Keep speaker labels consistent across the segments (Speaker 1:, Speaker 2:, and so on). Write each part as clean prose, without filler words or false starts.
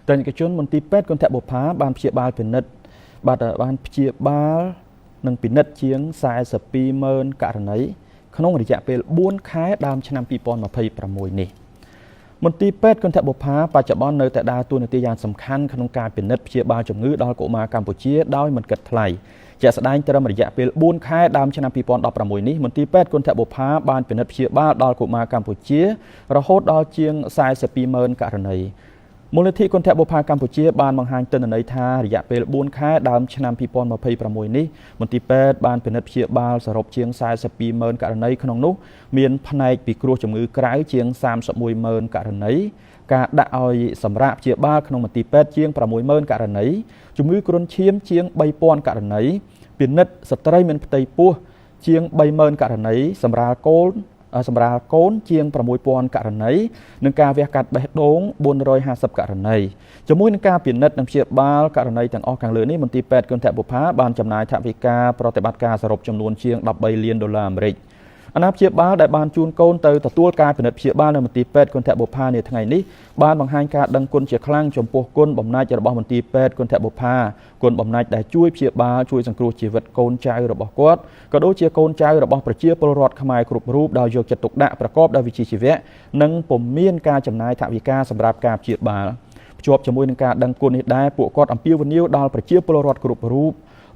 Speaker 1: តែនិកជនមន្ទីរពេទ្យគន្ធបុប្ផាបានព្យាបាលពិនិត្យបានព្យាបាលនិងពិនិត្យជាង42,000ករណីក្នុងរយៈពេល4ខែដើមឆ្នាំ2026នេះមន្ទីរពេទ្យគន្ធបុប្ផាបច្ចុប្បន្ននៅតែដើរតួនាទីយ៉ាងសំខាន់ក្នុងការពិនិត្យព្យាបាលជំងឺដល់កុមារកម្ពុជាដោយមិនគិតថ្លៃជាក់ស្ដែងត្រឹមរយៈពេល4ខែដើមឆ្នាំ2016នេះមន្ទីរពេទ្យគន្ធបុប្ផាបានពិនិត្យព្យាបាលដល់កុមារកម្ពុជារហូតដល់ជាង42,000ករណីមូលនិធិគន្ធបុប្ផាកម្ពុជាបានបង្ហាញទិន្នន័យថារយៈពេល4ខែដើមឆ្នាំ2026នេះមន្ទីរពេទ្យបានពិនិត្យព្យាបាលសរុបជាង42,000ករណីក្នុងនោះមានផ្នែកពិគ្រោះជំងឺក្រៅជាង31,000ករណីការដាក់ឲ្យសម្រាប់ព្យាបាលក្នុងមន្ទីរពេទ្យជាង60,000ករណីជំងឺគ្រុនឈាមជាង3,000ករណីពិនិត្យស្ត្រីមានផ្ទៃពោះជាង30,000ករណីសម្រាលកូនជាង6,000ករណីនិងការវះកាត់បេះដូង450ករណីជាមួយនឹងការពិនិត្យនិងព្យាបាលករណីទាំងអស់ខាងលើនេះមន្ទីរពេទ្យគន្ធបុប្ផាបានចំណាយថវិកាប្រតិបត្តិការសរុបចំនួនជាង$13 លានអាមេរិកអាណាព្យាបាលដែលបានជូនកូនទៅទទួលការពិនិត្យព្យាបាលនៅមន្ទីរពេទ្យគន្ធបុប្ផានាថ្ងៃនេះបានបង្ហាញការដឹងគុណជាខ្លាំងចំពោះគុណបំណាច់របស់មន្ទីរពេទ្យគន្ធបុប្ផាគុណបំណាច់ដែលជួយព្យាបាលជួយសង្គ្រោះជីវិតកូនចៅរបស់គាត់ក៏ដូចជាកូនចៅរបស់ប្រជាពលរដ្ឋខ្មែរគ្រប់រូបដោយយកចិត្តទុកដាក់ប្រកបដោយវិជ្ជាជីវៈនិងពុំមានការចំណាយថវិកាសម្រាប់ការព្យាបាលភ្ជាប់ជាមួយនឹងការដឹងគុណនេះដែរពួកគាត់អំពាវនាវដល់ប្រជាពលរដ្ឋគ្រប់រូប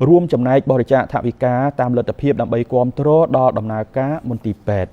Speaker 1: រួមចំណែកបរិច្ចាគថវិកាតាមលទ្ធភាពដើម្បីគាំទ្រដល់ដំណើរការមន្ទីរពេទ្យ